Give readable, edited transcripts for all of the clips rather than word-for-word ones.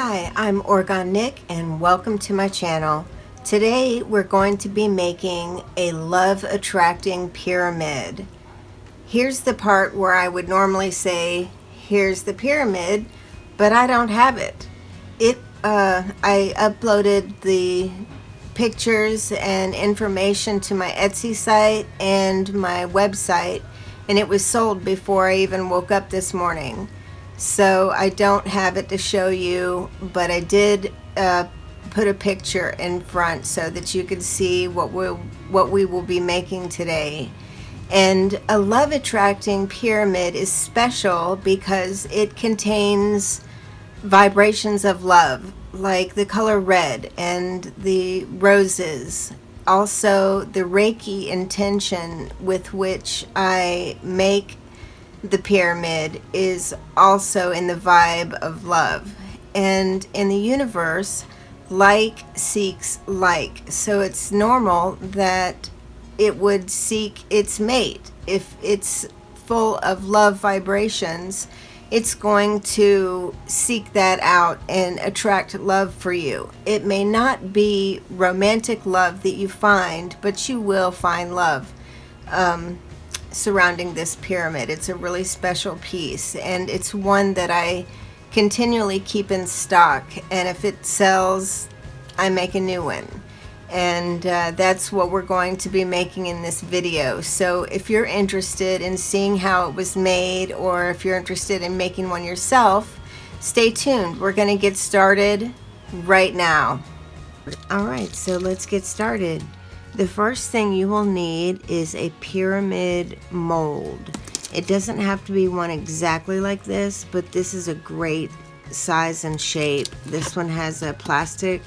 Hi, I'm Orgonite and welcome to my channel. Today we're going to be making a love attracting pyramid. Here's the part where I would normally say, here's the pyramid, but I don't have it. I uploaded the pictures and information to my Etsy site and my website, and it was sold before I even woke up this morning. So I don't have it to show you, but I did put a picture in front so that you could see what we will be making today. And a love attracting pyramid is special because it contains vibrations of love, like the color red and the roses. Also, the Reiki intention with which I make the pyramid is also in the vibe of love. And in the universe, like seeks like. So it's normal that it would seek its mate. If it's full of love vibrations, it's going to seek that out and attract love for you. It may not be romantic love that you find, but you will find love surrounding this pyramid. It's a really special piece, and it's one that I continually keep in stock, and if it sells, I make a new one. And that's what we're going to be making in this video. So if you're interested in seeing how it was made, or if you're interested in making one yourself, stay tuned. We're going to get started right now. Alright, so let's get started. The first thing you will need is a pyramid mold. It doesn't have to be one exactly like this, but this is a great size and shape. This one has a plastic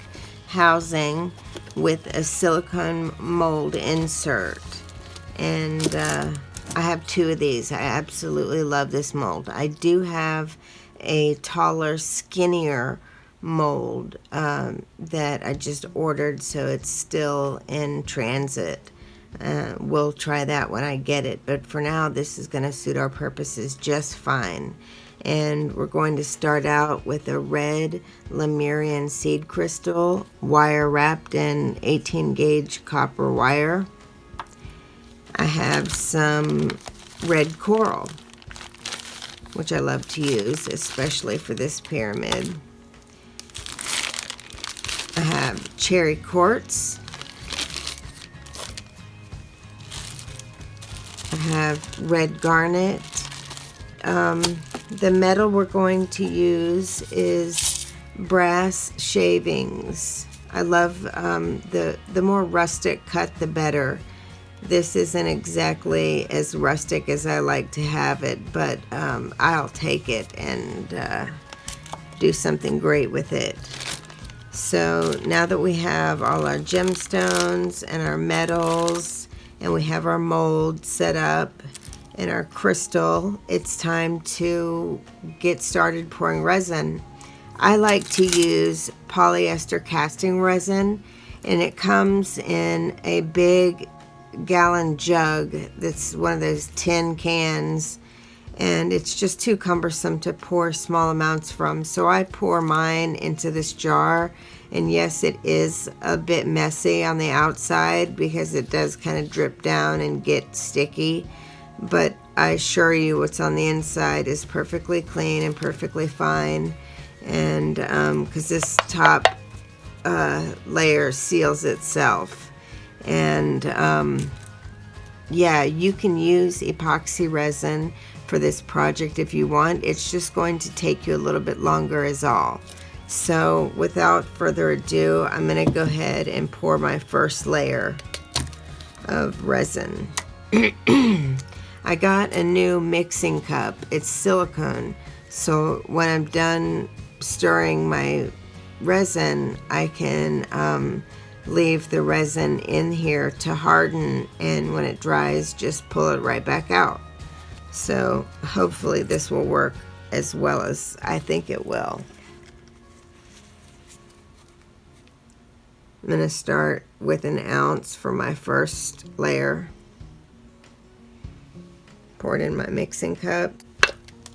housing with a silicone mold insert, and I have two of these. I absolutely love this mold. I do have a taller, skinnier mold that I just ordered, so it's still in transit. We'll try that when I get it, but for now this is going to suit our purposes just fine. And we're going to start out with a red Lemurian seed crystal, wire wrapped in 18 gauge copper wire. I have some red coral, which I love to use, especially for this pyramid. I have cherry quartz. I have red garnet. The metal we're going to use is brass shavings. I love the more rustic cut, the better. This isn't exactly as rustic as I like to have it, but I'll take it and do something great with it. So now that we have all our gemstones and our metals, and we have our mold set up and our crystal, it's time to get started pouring resin. I like to use polyester casting resin, and it comes in a big gallon jug that's one of those tin cans, and it's just too cumbersome to pour small amounts from, so I pour mine into this jar. And yes, it is a bit messy on the outside because it does kind of drip down and get sticky, but I assure you what's on the inside is perfectly clean and perfectly fine. And because this top layer seals itself. And yeah, you can use epoxy resin for this project if you want. It's just going to take you a little bit longer is all. So without further ado, I'm going to go ahead and pour my first layer of resin. I got a new mixing cup. It's silicone, so when I'm done stirring my resin, I can leave the resin in here to harden, and when it dries, just pull it right back out. So hopefully this will work as well as I think it will. I'm going to start with an ounce for my first layer. Pour it in my mixing cup.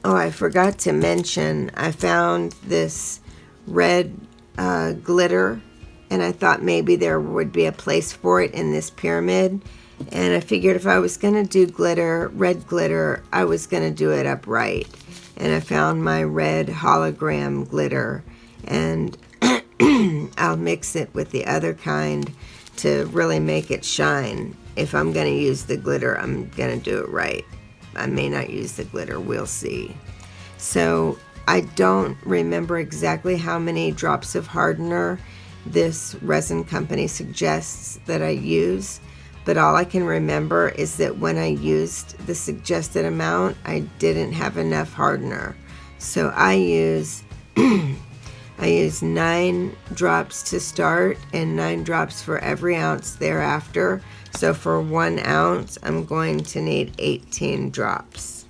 Oh, I forgot to mention, I found this red glitter, and I thought maybe there would be a place for it in this pyramid. And I figured if I was going to do glitter, red glitter, I was going to do it upright. And I found my red hologram glitter, and I'll mix it with the other kind to really make it shine. If I'm going to use the glitter, I'm going to do it right. I may not use the glitter, we'll see. So I don't remember exactly how many drops of hardener this resin company suggests that I use, but all I can remember is that when I used the suggested amount, I didn't have enough hardener. So I use 9 drops to start and 9 drops for every ounce thereafter. So for 1 ounce, I'm going to need 18 drops.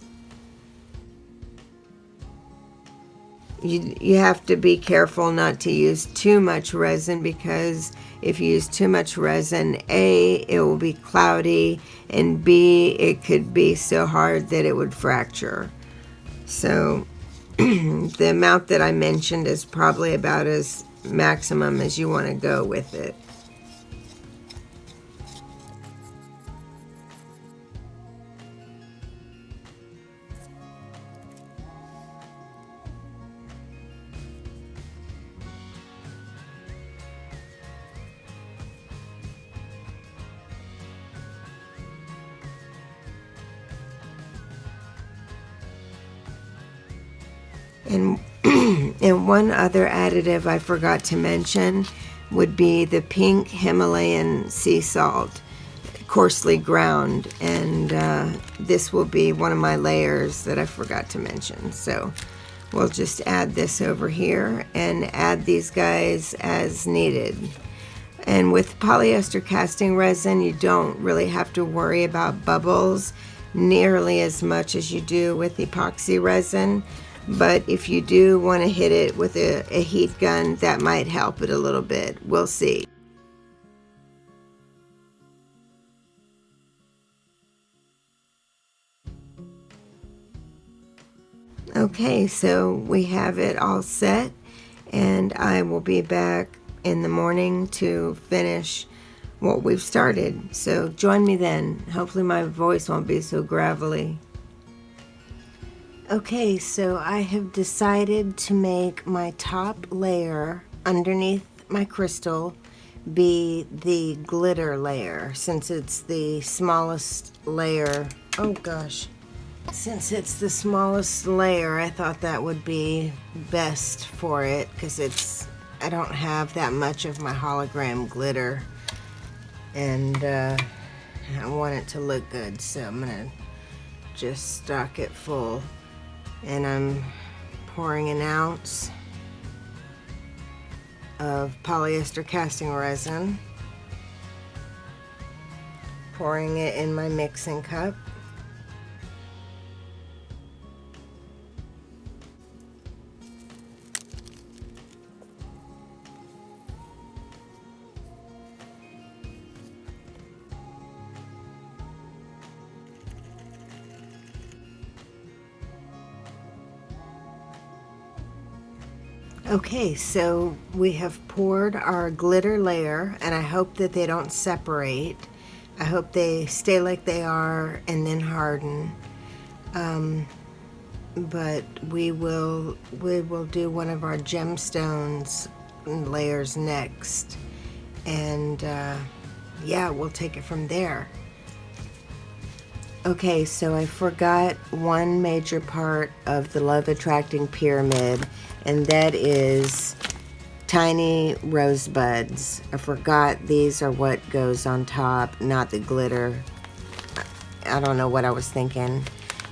You have to be careful not to use too much resin, because if you use too much resin, A, it will be cloudy, and B, it could be so hard that it would fracture. So the amount that I mentioned is probably about as maximum as you want to go with it. And, and one other additive I forgot to mention would be the pink Himalayan sea salt, coarsely ground. And this will be one of my layers that I forgot to mention. So we'll just add this over here and add these guys as needed. And with polyester casting resin, you don't really have to worry about bubbles nearly as much as you do with epoxy resin. But if you do want to hit it with a heat gun, that might help it a little bit. We'll see. Okay, so we have it all set, and I will be back in the morning to finish what we've started. So join me then. Hopefully my voice won't be so gravelly. Okay, so I have decided to make my top layer underneath my crystal be the glitter layer, since it's the smallest layer. Oh gosh. Since it's the smallest layer, I thought that would be best for it, because I don't have that much of my hologram glitter, and I want it to look good, so I'm gonna just stock it full. And I'm pouring an ounce of polyester casting resin, pouring it in my mixing cup. Okay, so we have poured our glitter layer, and I hope that they don't separate. I hope they stay like they are and then harden. But we will do one of our gemstones layers next, and yeah, we'll take it from there. Okay, so I forgot one major part of the love attracting pyramid, and that is tiny rosebuds. I forgot these are what goes on top, not the glitter. I don't know what I was thinking.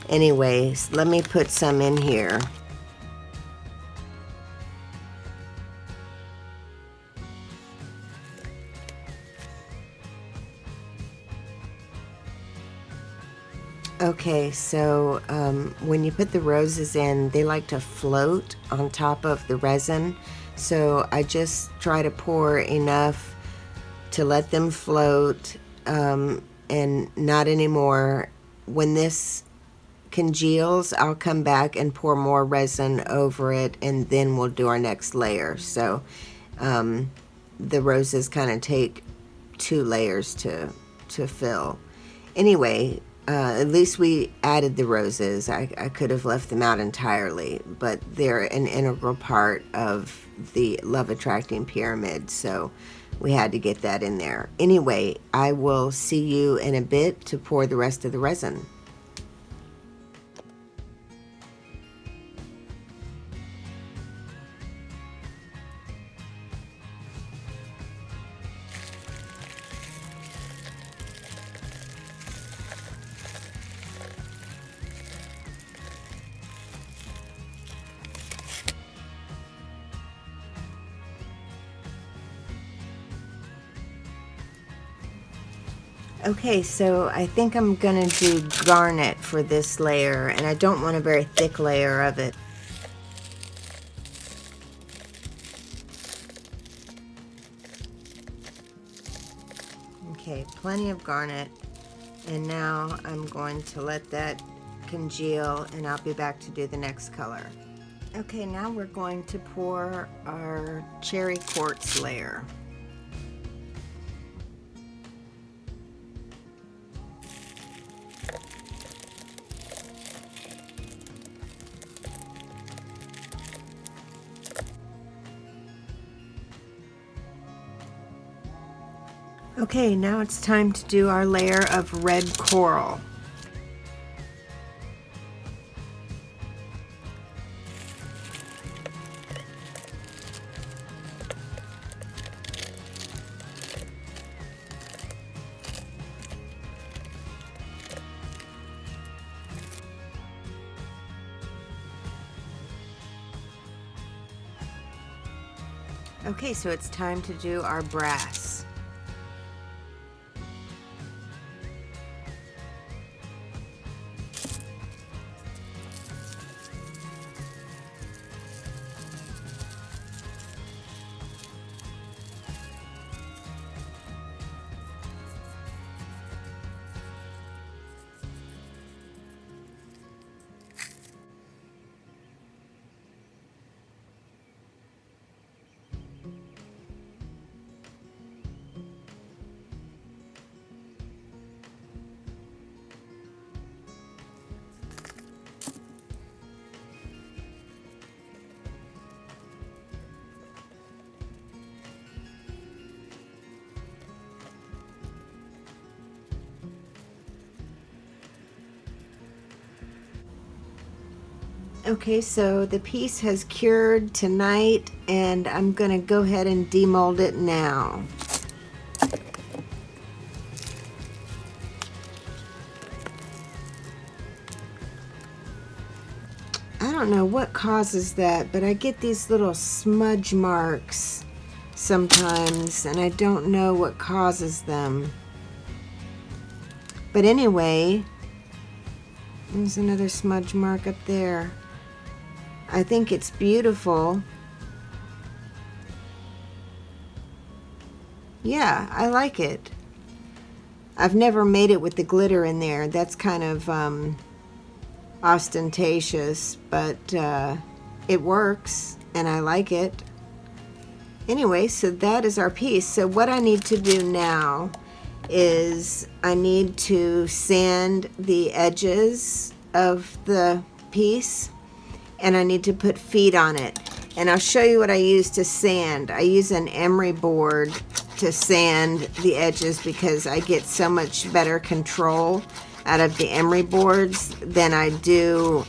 Anyways, let me put some in here. Okay, so when you put the roses in, they like to float on top of the resin. So I just try to pour enough to let them float, and not anymore. When this congeals, I'll come back and pour more resin over it, and then we'll do our next layer. So the roses kind of take 2 layers to fill. Anyway, at least we added the roses. I could have left them out entirely, but they're an integral part of the love attracting pyramid, so we had to get that in there. Anyway, I will see you in a bit to pour the rest of the resin. Okay, so I think I'm gonna do garnet for this layer, and I don't want a very thick layer of it. Okay, plenty of garnet, and now I'm going to let that congeal, and I'll be back to do the next color. Okay, now we're going to pour our cherry quartz layer. Okay, now it's time to do our layer of red coral. Okay, so it's time to do our brass. Okay, so the piece has cured tonight, and I'm gonna go ahead and demold it now. I don't know what causes that, but I get these little smudge marks sometimes, and I don't know what causes them. But anyway, there's another smudge mark up there. I think it's beautiful. Yeah, I like it. I've never made it with the glitter in there. That's kind of ostentatious, but it works and I like it. Anyway, so that is our piece. So what I need to do now is I need to sand the edges of the piece, and I need to put feet on it. And I'll show you what I use to sand. I use an emery board to sand the edges because I get so much better control out of the emery boards than I do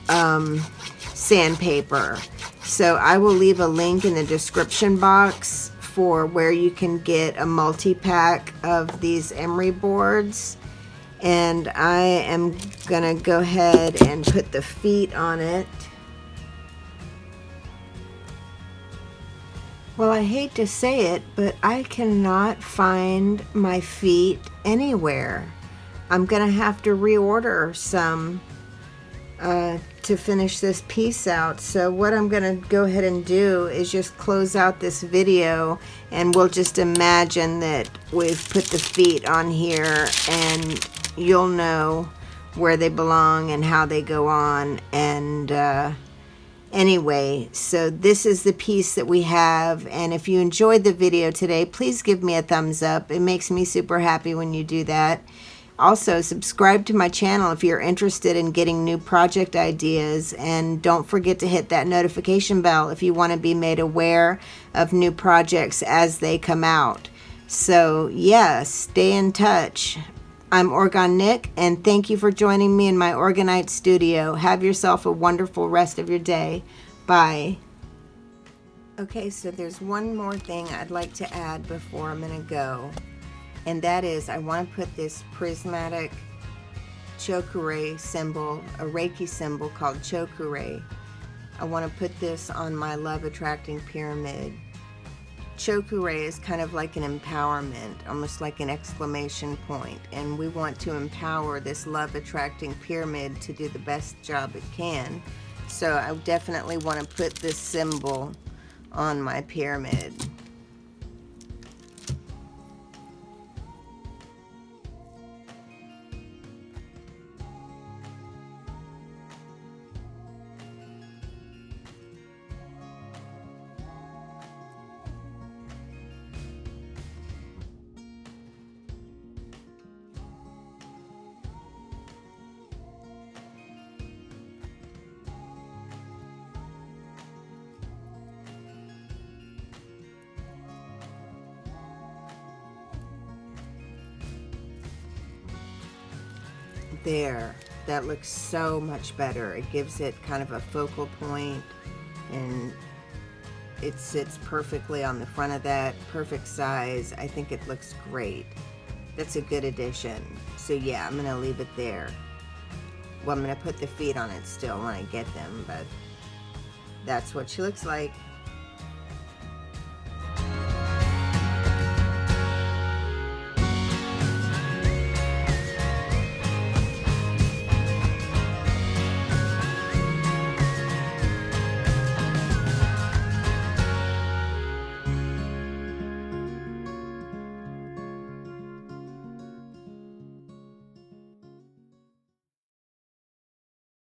sandpaper. So I will leave a link in the description box for where you can get a multi-pack of these emery boards. And I am gonna go ahead and put the feet on it. Well, I hate to say it, but I cannot find my feet anywhere. I'm gonna have to reorder some to finish this piece out. So what I'm gonna go ahead and do is just close out this video, and we'll just imagine that we've put the feet on here, and you'll know where they belong and how they go on. And anyway, so this is the piece that we have. And if you enjoyed the video today, please give me a thumbs up. It makes me super happy when you do that. Also, subscribe to my channel if you're interested in getting new project ideas, and don't forget to hit that notification bell if you want to be made aware of new projects as they come out. So yeah, stay in touch. I'm Orgone Nick, and thank you for joining me in my Orgonite studio. Have yourself a wonderful rest of your day. Bye. Okay, so there's one more thing I'd like to add before I'm going to go. And that is, I want to put this prismatic chokure symbol, a Reiki symbol called chokure. I want to put this on my love attracting pyramid. Chokure is kind of like an empowerment, almost like an exclamation point. And we want to empower this love attracting pyramid to do the best job it can. So I definitely want to put this symbol on my pyramid. There, that looks so much better. It gives it kind of a focal point, and it sits perfectly on the front of that, perfect size. I think it looks great. That's a good addition. So yeah, I'm going to leave it there. Well, I'm going to put the feet on it still when I get them, but that's what she looks like.